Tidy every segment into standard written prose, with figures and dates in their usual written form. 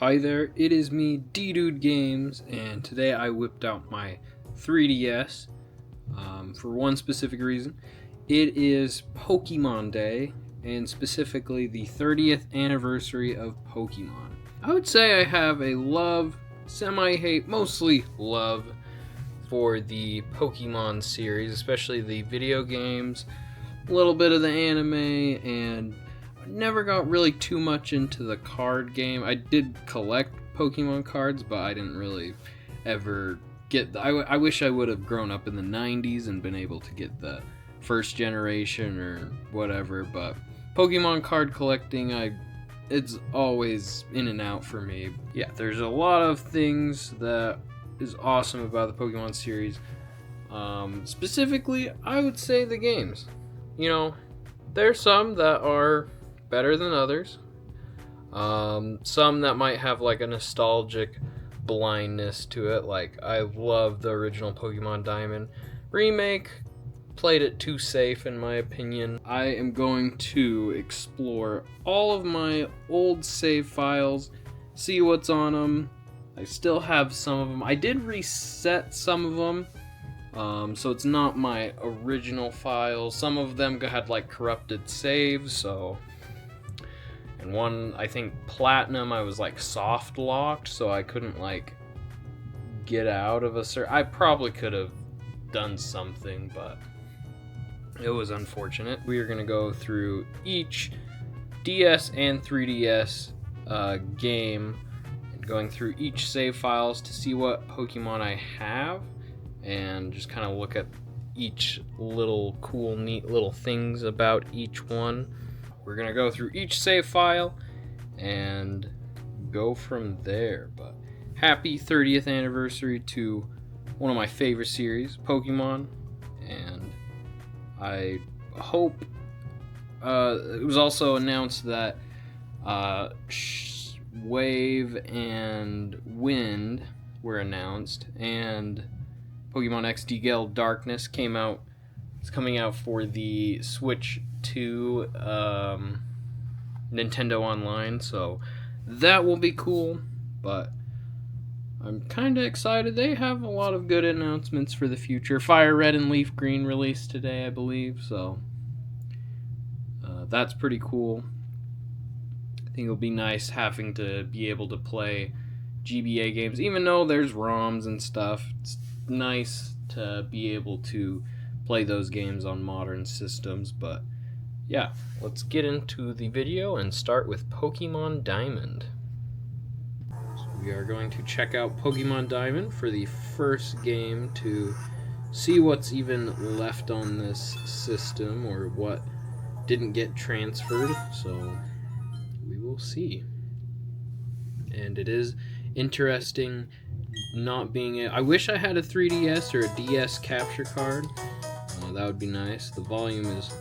Hi there, it is me, DdudeGames, and today I whipped out my 3DS for one specific reason. It is Pokemon Day, and specifically the 30th anniversary of Pokemon. I would say I have a love, semi-hate, mostly love for the Pokemon series, especially the video games, a little bit of the anime, and never got really too much into the card game. I did collect Pokemon cards, but I didn't really ever get I wish I would have grown up in the 90s and been able to get the first generation or whatever, but Pokemon card collecting, it's always in and out for me. Yeah, there's a lot of things that is awesome about the Pokemon series. Specifically, I would say the games. You know, there's some that are better than others. Some that might have like a nostalgic blindness to it. Like, I love the original Pokemon Diamond. Remake played it too safe in my opinion. I am going to explore all of my old save files, see what's on them. I still have some of them. I did reset some of them. So it's not my original files. Some of them had like corrupted saves, so. And one, I think Platinum, I was like soft locked, so I couldn't like get out of I probably could have done something, but it was unfortunate. We are gonna go through each DS and 3DS game, and going through each save files to see what Pokemon I have, and just kind of look at each little cool, neat little things about each one. We're gonna go through each save file and go from there. But happy 30th anniversary to one of my favorite series, Pokemon, and I hope it was also announced that Wave and Wind were announced, and Pokemon XD Darkness came out. It's coming out for the Switch 2 Nintendo Online, so that will be cool. But I'm kind of excited. They have a lot of good announcements for the future. Fire Red and Leaf Green released today, I believe, so that's pretty cool. I think it'll be nice having to be able to play GBA games, even though there's ROMs and stuff. It's nice to be able to play those games on modern systems. But yeah, let's get into the video and start with Pokemon Diamond. So we are going to check out Pokemon Diamond for the first game to see what's even left on this system or what didn't get transferred, so we will see. And it is interesting not being I wish I had a 3DS or a DS capture card. That would be nice. The volume is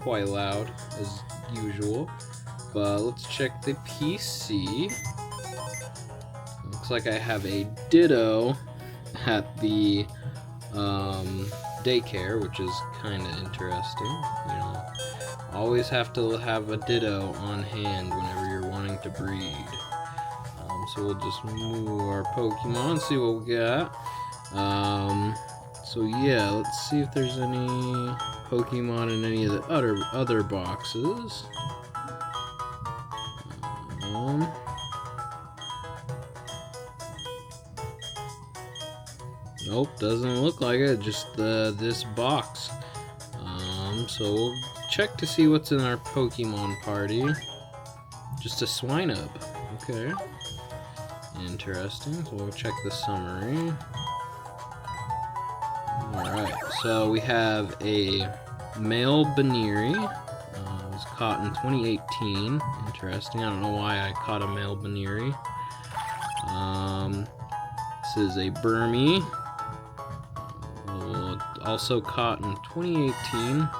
quite loud as usual, but let's check the PC. Looks like I have a Ditto at the daycare, which is kind of interesting. You know, always have to have a Ditto on hand whenever you're wanting to breed. So we'll just move our Pokemon, see what we got. So yeah, let's see if there's any Pokemon in any of the other boxes. Nope, doesn't look like it. Just this box. So we'll check to see what's in our Pokemon party. Just a Swinub. Okay. Interesting. So we'll check the summary. Alright, so we have a male Baneri. It was caught in 2018. Interesting. I don't know why I caught a male Baneri. This is a Burmy. Also caught in 2018. A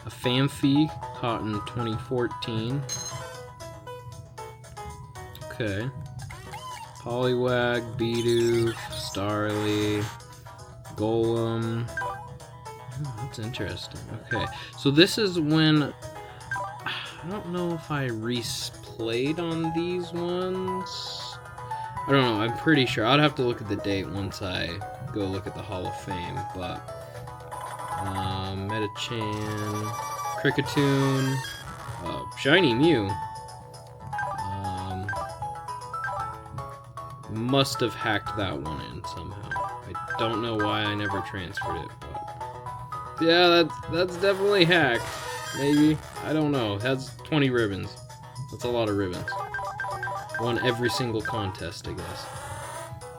Phanpy caught in 2014. Okay. Poliwag, Bidoof, Starly, Golem. Oh, that's interesting. Okay, so this is when I don't know if I played on these ones. I don't know, I'm pretty sure. I'd have to look at the date once I go look at the Hall of Fame, but Metachan, Kricketune, Shiny Mew. Must have hacked that one in somehow. I don't know why I never transferred it, but yeah, that's definitely hacked. Maybe, I don't know. It has 20 ribbons. That's a lot of ribbons. Won every single contest, I guess.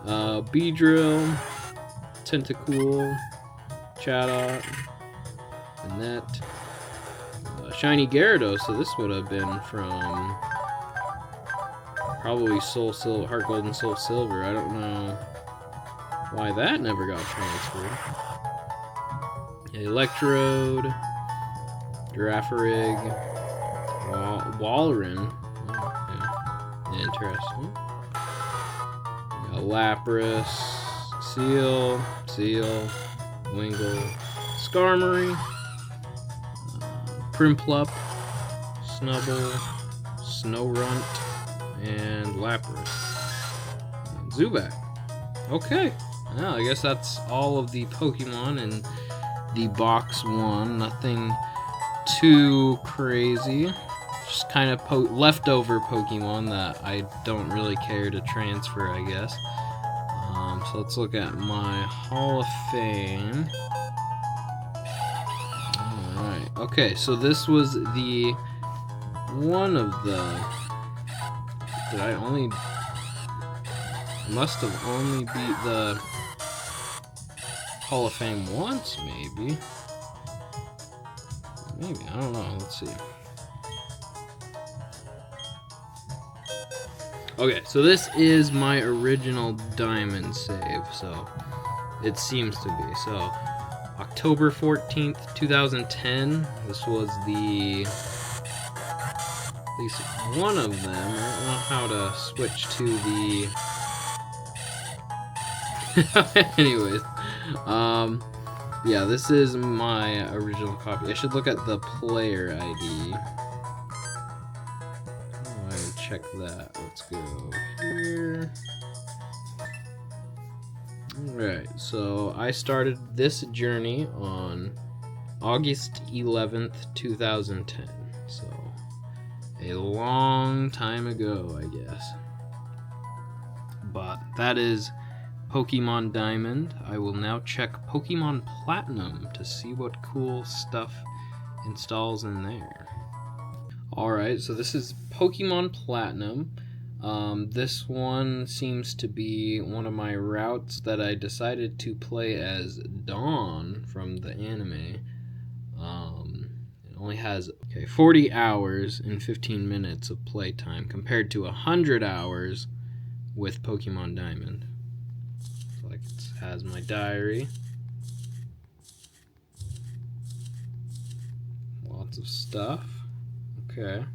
Beedrill, Tentacool, Chatot, Annette, Shiny Gyarados. So this would have been from probably Soul Silver, Heart Gold and Soul Silver. I don't know why that never got transferred. Electrode, Girafarig, Walrein. Oh, yeah. Interesting. Lapras, Seal, Wingull, Skarmory, Primplup, Snubbull, Snorunt, and Lapras. And Zubat. Okay. Well, I guess that's all of the Pokemon in the box one. Nothing too crazy. Just kind of leftover Pokemon that I don't really care to transfer, I guess. So let's look at my Hall of Fame. Alright. Okay, so this was the one of the... must have only beat the Hall of Fame once, maybe. Maybe, I don't know. Let's see. Okay, so this is my original Diamond save, so it seems to be. So, October 14th, 2010, this was the... at least one of them. I don't know how to switch to the... Anyways, yeah, this is my original copy. I should look at the player ID. Check that. Let's go here. Alright, so I started this journey on August 11th, 2010. So, a long time ago, I guess. But that is Pokemon Diamond. I will now check Pokemon Platinum to see what cool stuff installs in there. Alright, so this is Pokemon Platinum. This one seems to be one of my routes that I decided to play as Dawn from the anime. It only has 40 hours and 15 minutes of playtime compared to 100 hours with Pokemon Diamond. So like it has my diary. Lots of stuff. Okay.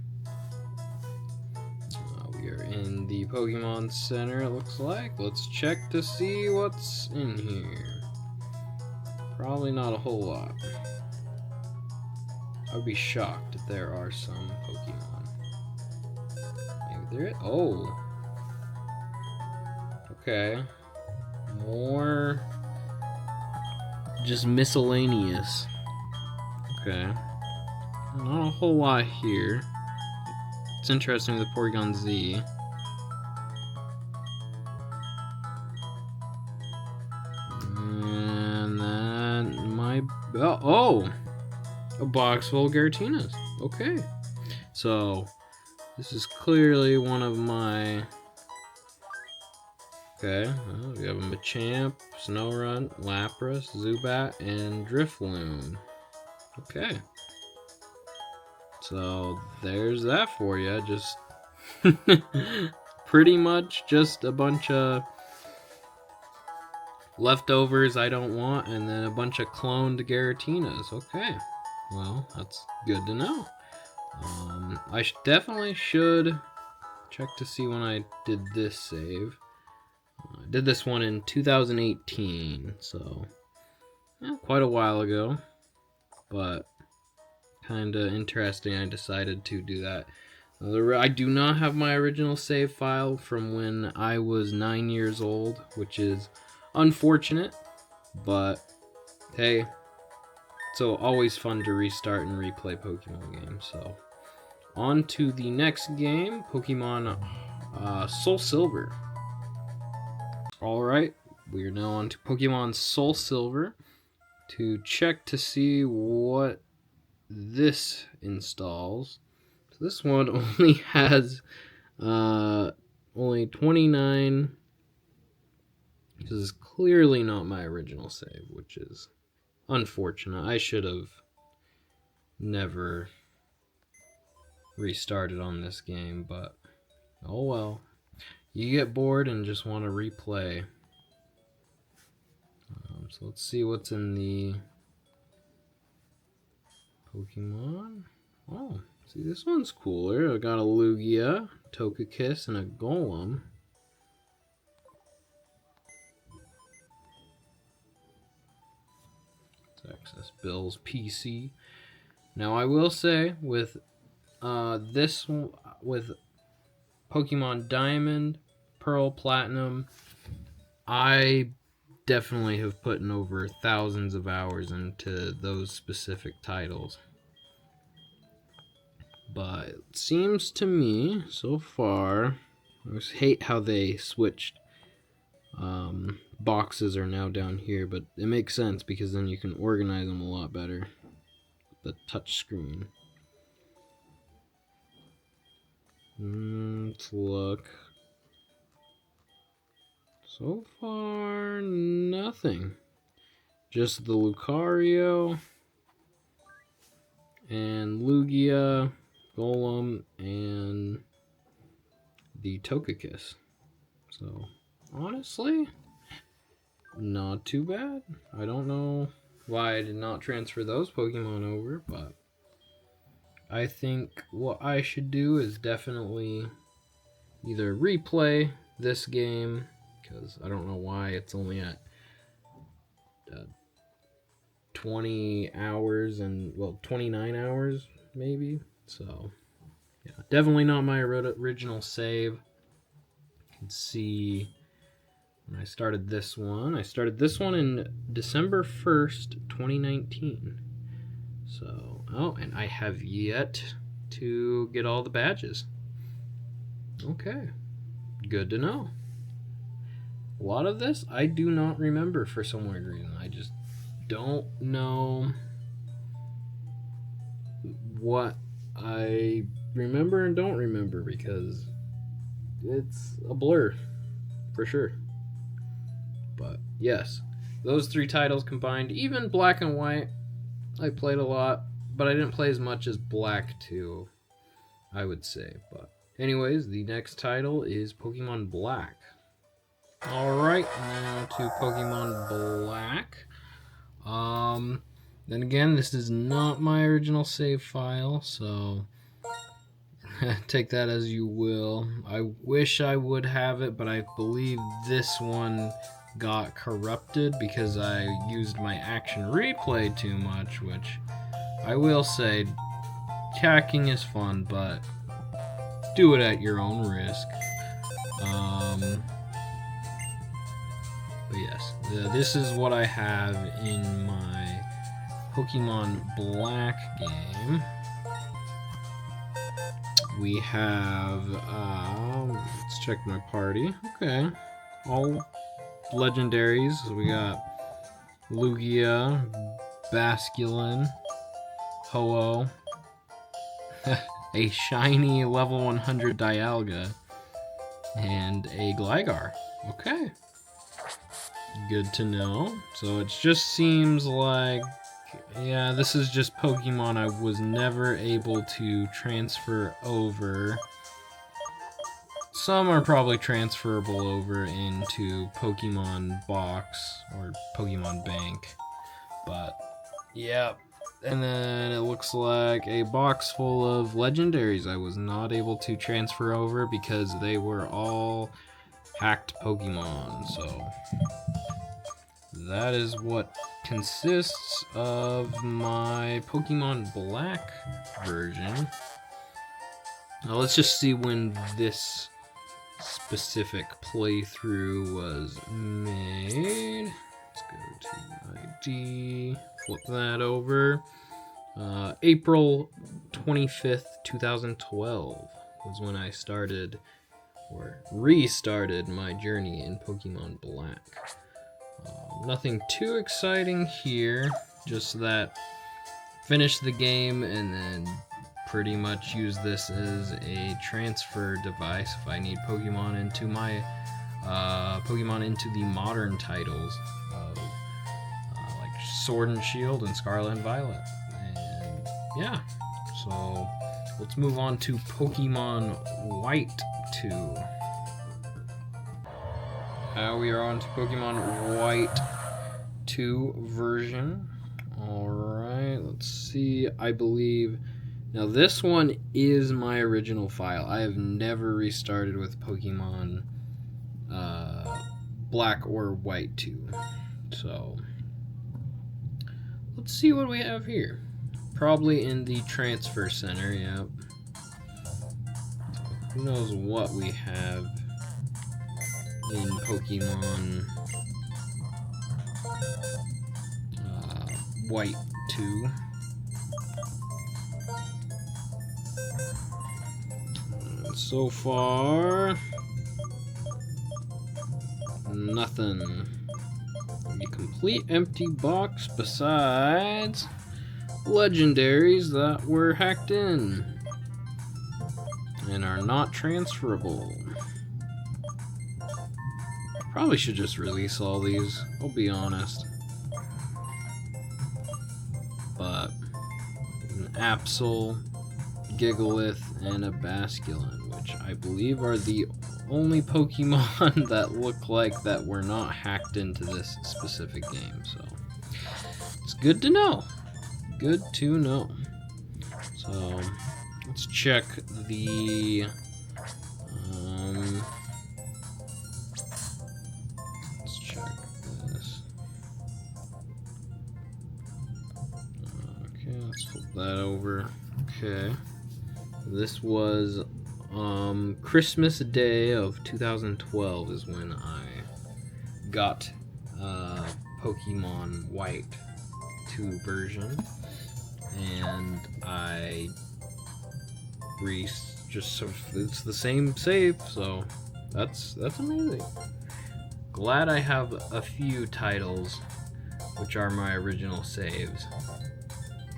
We are in the Pokemon Center, it looks like. Let's check to see what's in here. Probably not a whole lot. I would be shocked if there are some Pokemon. Maybe there is. Oh. Okay. More just miscellaneous. Okay. Not a whole lot here. It's interesting with the Porygon Z. And then my... Oh! A box full of Garatinas. Okay. So, this is clearly one of my... Okay, well, we have a Machamp, Snorunt, Lapras, Zubat, and Drifloon. Okay. So, there's that for you. Just pretty much just a bunch of leftovers I don't want, and then a bunch of cloned Garatinas. Okay. Well, that's good to know. I definitely should check to see when I did this save. I did this one in 2018, so quite a while ago, but kind of interesting. I decided to do that I do not have my original save file from when I was 9 years old, which is unfortunate, but hey, it's always fun to restart and replay Pokemon games. So, on to the next game, Pokemon Soul Silver. Alright, we are now on to Pokemon Soul Silver to check to see what this installs. So this one only has only 29. This is clearly not my original save, which is unfortunate. I should have never restarted on this game, but oh well. You get bored and just want to replay. So let's see what's in the Pokemon. Oh, see, this one's cooler. I got a Lugia, Togekiss, and a Golem. Let's access Bill's PC. Now, I will say with with Pokemon Diamond, Pearl, Platinum, I definitely have put in over thousands of hours into those specific titles. But it seems to me, so far, I just hate how they switched. Boxes are now down here, but it makes sense because then you can organize them a lot better. The touch screen. Let's look. So far, nothing. Just the Lucario and Lugia, Golem, and the Togekiss. So, honestly, not too bad. I don't know why I did not transfer those Pokemon over, but I think what I should do is definitely either replay this game, because I don't know why it's only at 20 hours and, well, 29 hours maybe. So, yeah, definitely not my original save. You can see when I started this one. I started this one in December 1st, 2019. So, oh, and I have yet to get all the badges. Okay, good to know. A lot of this I do not remember for some weird reason. I just don't know what I remember and don't remember because it's a blur for sure. But yes, those three titles combined, even Black and White, I played a lot, but I didn't play as much as Black 2, I would say. But anyways, the next title is Pokemon Black. Alright, now to Pokemon Black. Then again, this is not my original save file, so take that as you will. I wish I would have it, but I believe this one got corrupted because I used my action replay too much, which I will say, hacking is fun, but do it at your own risk. But yes, this is what I have in my Pokemon Black game. We have, let's check my party. Okay, all legendaries. So we got Lugia, Basculin, Ho-Oh, a shiny level 100 Dialga, and a Gligar. Okay. Good to know. So it just seems like, yeah, this is just Pokemon I was never able to transfer over. Some are probably transferable over into Pokemon Box or Pokemon Bank. But, yeah. And then it looks like a box full of legendaries I was not able to transfer over because they were all hacked Pokemon. So that is what consists of my Pokemon Black version. Now let's just see when this specific playthrough was made. Let's go to ID, flip that over. April 25th, 2012 was when I started or restarted my journey in Pokemon Black. Nothing too exciting here, just that finish the game and then pretty much use this as a transfer device if I need Pokemon into my Pokemon into the modern titles of like Sword and Shield and Scarlet and Violet. And yeah, so let's move on to Pokemon White 2. Now we are on to Pokemon White 2 version. Alright, let's see. I believe... Now this one is my original file. I have never restarted with Pokemon Black or White 2. So, let's see what we have here. Probably in the transfer center, yep. Who knows what we have in Pokemon White 2. And so far, nothing. A complete empty box besides legendaries that were hacked in and are not transferable. Probably should just release all these, I'll be honest. But an Absol, Gigalith, and a Basculin, which I believe are the only Pokemon that look like that were not hacked into this specific game. So it's good to know. Good to know. So let's check the let's check this. Okay, let's flip that over. Okay, this was Christmas Day of 2012 is when I got Pokemon White 2 version, and I it's the same save, so that's amazing. Glad I have a few titles which are my original saves.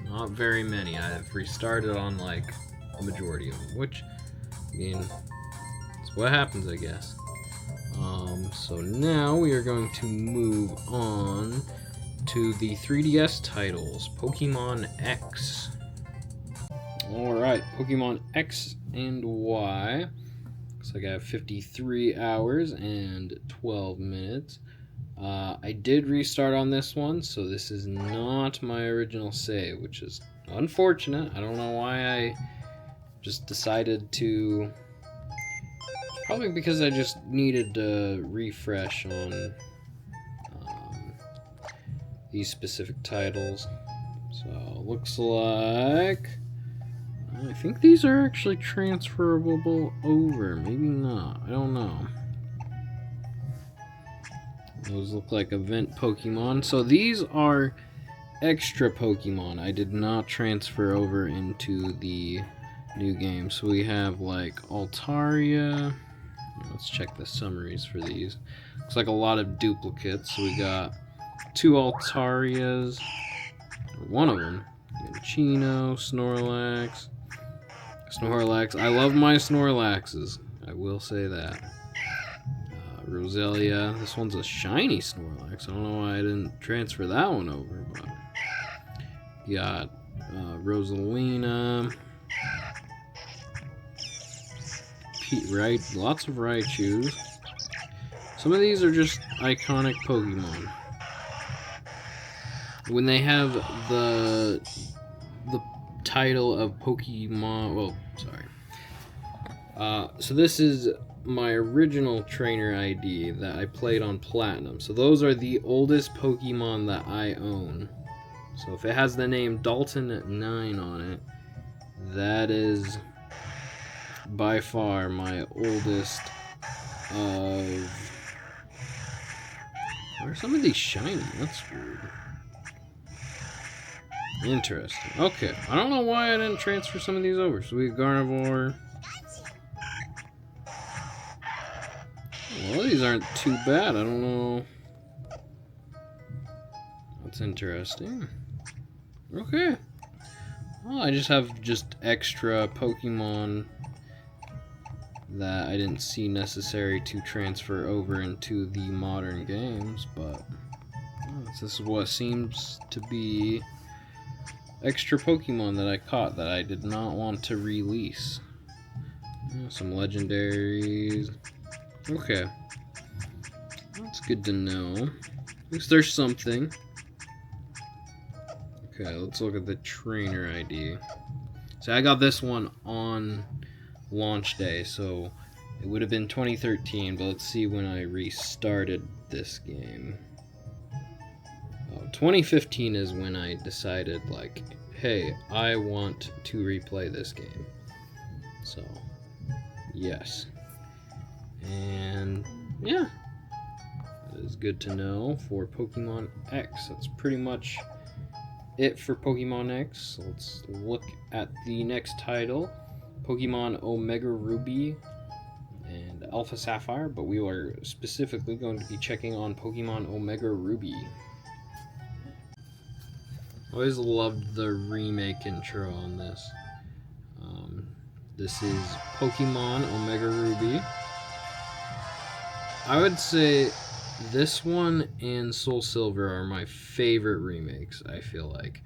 Not very many. I've restarted on like a majority of them, which I mean, it's what happens, I guess. So now we are going to move on to the 3DS titles, Pokemon X. Alright, Pokemon X and Y. Looks like I have 53 hours and 12 minutes. I did restart on this one, so this is not my original save, which is unfortunate. I don't know why I just decided to... Probably because I just needed to refresh on these specific titles. So, looks like... I think these are actually transferable over. Maybe not. I don't know. Those look like event Pokemon. So these are extra Pokemon. I did not transfer over into the new game. So we have like Altaria. Let's check the summaries for these. Looks like a lot of duplicates. So we got 2 Altarias. Or one of them. Minccino, Snorlax. I love my Snorlaxes. I will say that. Roselia. This one's a shiny Snorlax. I don't know why I didn't transfer that one over, but you got Rosalina. Right, lots of Raichus. Some of these are just iconic Pokemon. When they have the title of Pokemon, well, sorry. So this is my original trainer ID that I played on Platinum. So those are the oldest Pokemon that I own. So if it has the name Dalton 9 on it, that is by far my oldest of... Where are some of these shiny? That's weird. Interesting. Okay, I don't know why I didn't transfer some of these over. So we have Garnivore. Well, these aren't too bad. I don't know. That's interesting. Okay. Well, I just have extra Pokemon that I didn't see necessary to transfer over into the modern games, but this is what seems to be extra Pokemon that I caught that I did not want to release. Some legendaries. Okay. That's good to know. At least there's something. Okay, let's look at the trainer ID. So I got this one on launch day, so it would have been 2013, but let's see when I restarted this game. 2015 is when I decided, like, hey, I want to replay this game. So, yes. And, yeah. That is good to know for Pokemon X. That's pretty much it for Pokemon X. So let's look at the next title. Pokemon Omega Ruby and Alpha Sapphire, but we are specifically going to be checking on Pokemon Omega Ruby. Always loved the remake intro on this. This is Pokemon Omega Ruby. I would say this one and Soul Silver are my favorite remakes, I feel like.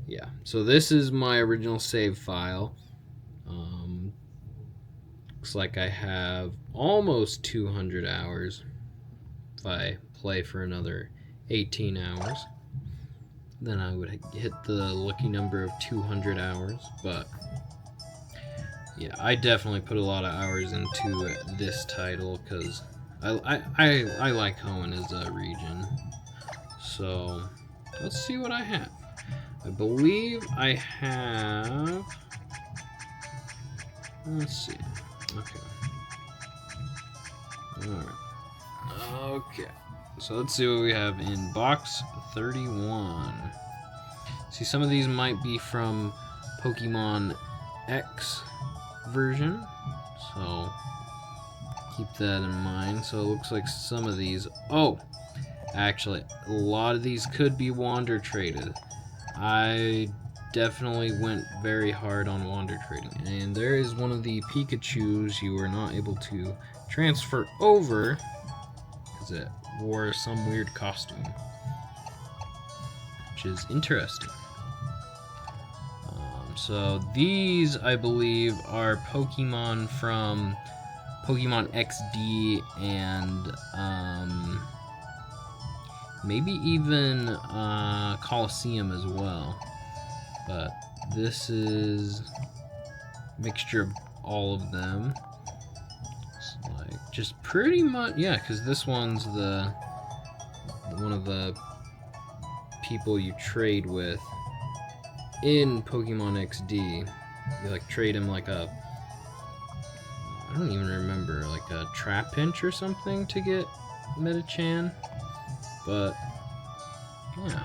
Yeah, so this is my original save file. Looks like I have almost 200 hours if I play for another 18 hours. Then I would hit the lucky number of 200 hours, but yeah, I definitely put a lot of hours into this title because I like Hoenn as a region. So let's see what I have. I believe I have... Let's see. Okay. Alright. Okay. So let's see what we have in box 31. See, some of these might be from Pokemon X version, so keep that in mind. So it looks like some of these... Oh! Actually, a lot of these could be Wander traded. I definitely went very hard on Wander trading, and there is one of the Pikachus you were not able to transfer over because it wore some weird costume, which is interesting. So these, I believe, are Pokemon from Pokemon XD and maybe even Coliseum as well. But this is a mixture of all of them. It's like just pretty much, yeah, because this one's one of the people you trade with in Pokemon XD. You like trade him like a, I don't even remember, like a Trapinch or something to get Metachan. But yeah,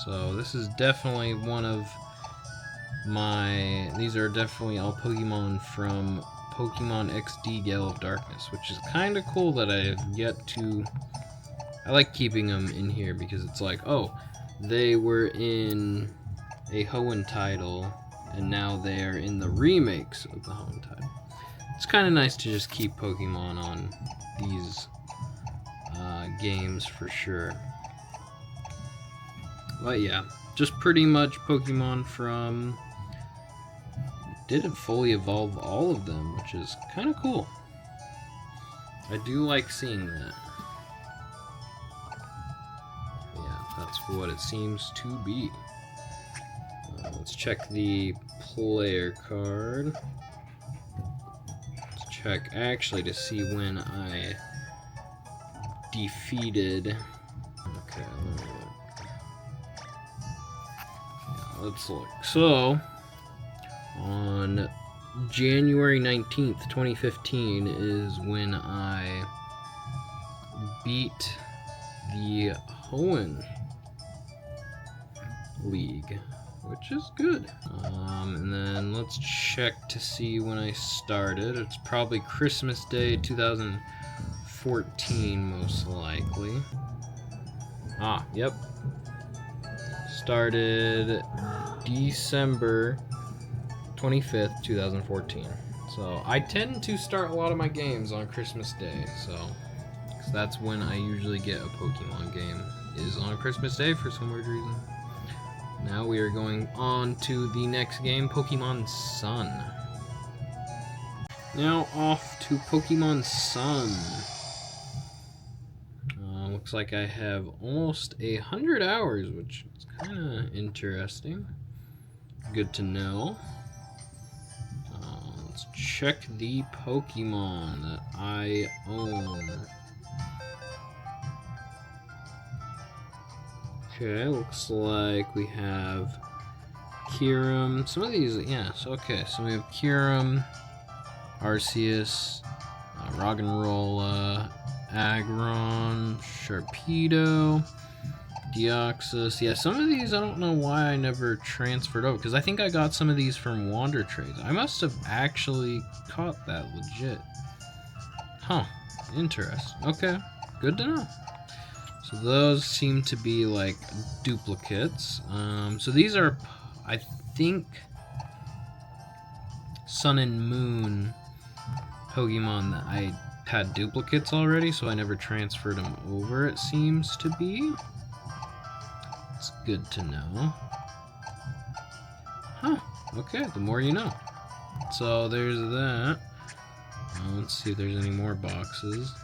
so this is definitely one of my, these are definitely all Pokemon from Pokemon XD Gale of Darkness, which is kind of cool that I have yet to, I like keeping them in here because it's like, oh, they were in a Hoenn title and now they are in the remakes of the Hoenn title. It's kind of nice to just keep Pokemon on these games for sure. But yeah, just pretty much Pokemon from... Didn't fully evolve all of them, which is kind of cool. I do like seeing that. Yeah, that's what it seems to be. Let's check the player card. Let's check actually to see when I defeated... Okay, let's look. So, on January 19th, 2015 is when I beat the Hoenn League, which is good. And then let's check to see when I started. It's probably Christmas Day 2014, most likely. Ah, yep. Started December 25th, 2014. So I tend to start a lot of my games on Christmas Day, so 'cause that's when I usually get a Pokemon game, is on Christmas Day for some weird reason. Now we are going on to the next game, Pokemon Sun. Now off to Pokemon Sun. Looks like I have almost 100 hours, which is kind of interesting. Good to know. Let's check the Pokemon that I own. Okay, looks like we have Kyurem. Some of these, yeah, so okay. So we have Kyurem, Arceus, Roggenrola, Aggron, Sharpedo, Deoxys. Yeah, some of these I don't know why I never transferred over, because I think I got some of these from Wander Trades. I must have actually caught that legit. Huh, interesting. Okay, good to know. So those seem to be like duplicates. So these are, I think, Sun and Moon Pokemon that I had duplicates already, so I never transferred them over, it seems to be. It's good to know. Huh, okay, the more you know. So there's that. Let's see if there's any more boxes.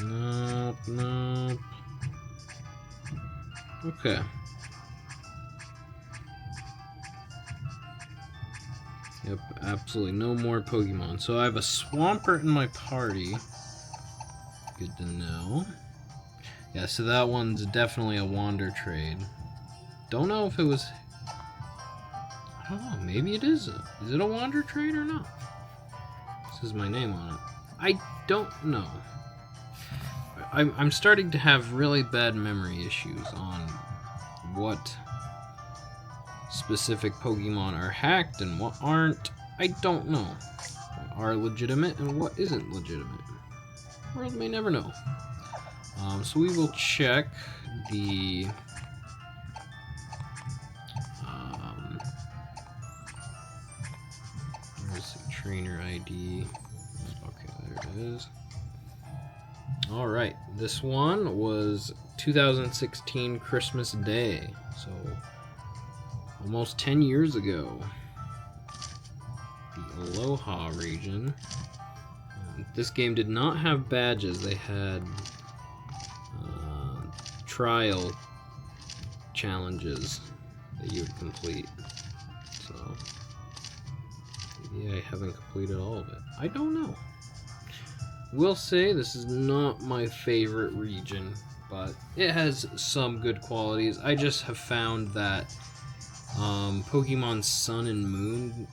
Nope, nope. Okay. Yep, absolutely no more Pokemon. So I have a Swampert in my party. Good to know. Yeah, so that one's definitely a Wander Trade. Don't know if it was... I don't know, maybe it is. Is it a Wander Trade or not? This is my name on it. I don't know. I'm starting to have really bad memory issues on what specific Pokemon are hacked and what aren't. I don't know what are legitimate and what isn't legitimate. World may never know. So we will check the where's the trainer ID? Okay, there it is. Alright, this one was 2016 Christmas Day, so almost 10 years ago. The Aloha region. This game did not have badges, they had trial challenges that you would complete. So, maybe I haven't completed all of it. I don't know. Will say this is not my favorite region, but it has some good qualities. I just have found that Pokemon Sun and Moon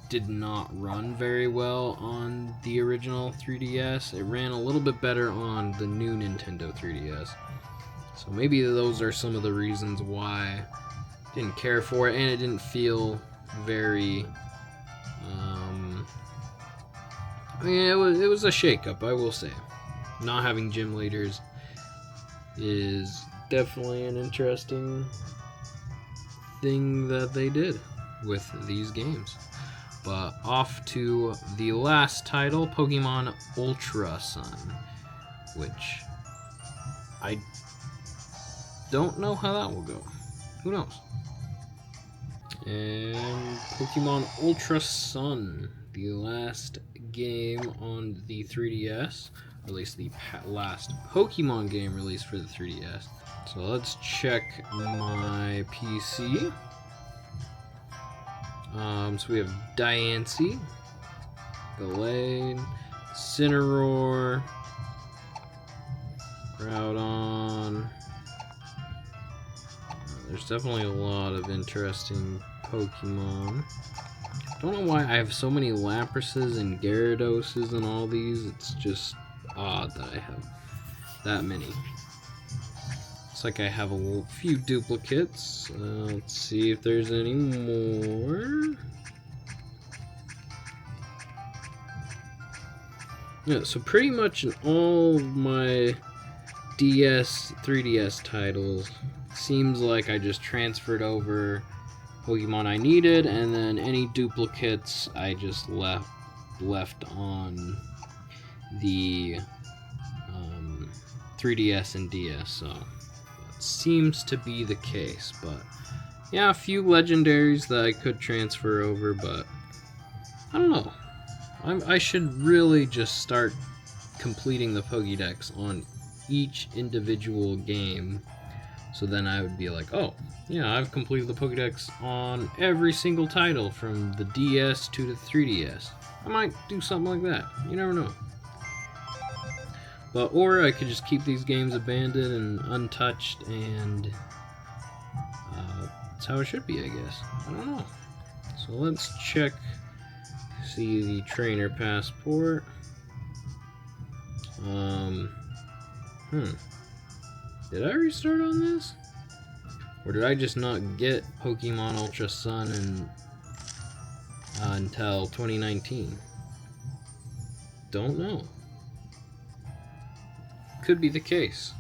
did not run very well on the original 3DS. It ran a little bit better on the new Nintendo 3DS. So maybe those are some of the reasons why I didn't care for it, and it didn't feel very... I mean, it was a shakeup, I will say. Not having gym leaders is definitely an interesting thing that they did with these games. But off to the last title, Pokemon Ultra Sun, which I don't know how that will go. Who knows? And Pokemon Ultra Sun, the last game on the 3DS, or at least the last Pokemon game released for the 3DS. So let's check my PC. So we have Diancie, Gallade, Cineroar, Groudon. There's definitely a lot of interesting Pokemon. Don't know why I have so many Laprases and Gyarados and all these. It's just odd that I have that many. Looks like I have a few duplicates. Let's see if there's any more. Yeah, so pretty much in all my DS, 3DS titles, seems like I just transferred over Pokemon I needed, and then any duplicates I just left on the 3DS and DS, so that seems to be the case. But yeah, a few legendaries that I could transfer over, but I don't know. I should really just start completing the Pokédex on each individual game, so then I would be like, oh, yeah, I've completed the Pokédex on every single title from the DS to the 3DS. I might do something like that. You never know. But, or I could just keep these games abandoned and untouched, and that's how it should be, I guess. I don't know. So let's check, see the trainer passport. Did I restart on this? Or did I just not get Pokemon Ultra Sun until 2019? Don't know. Could be the case.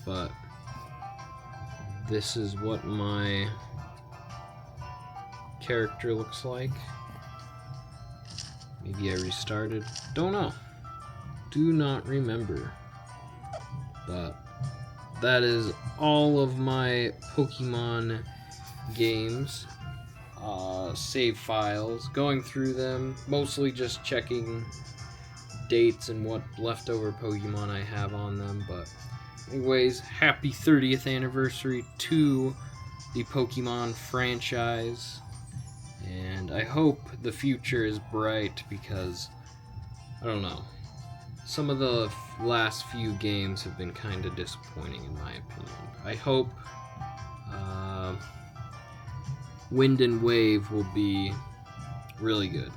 But this is what my character looks like. Maybe I restarted. Don't know. Do not remember. But that is all of my Pokemon games, save files, going through them, mostly just checking dates and what leftover Pokemon I have on them. But anyways, happy 30th anniversary to the Pokemon franchise, and I hope the future is bright, because I don't know, some of the last few games have been kind of disappointing in my opinion. I hope Wind and Wave will be really good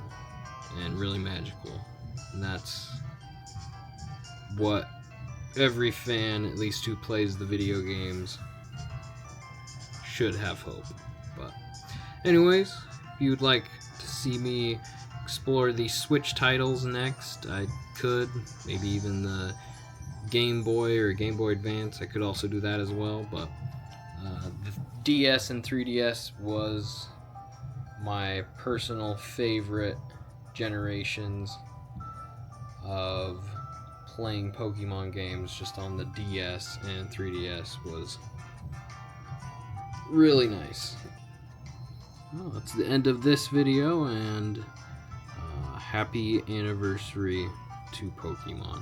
and really magical, and that's what every fan, at least who plays the video games, should have hope. But anyways, if you'd like to see me explore the Switch titles next, I could. Maybe even the Game Boy or Game Boy Advance, I could also do that as well. But the DS and 3DS was my personal favorite generations of playing Pokemon games. Just on the DS and 3DS was really nice. Well, that's the end of this video, and happy anniversary to Pokemon.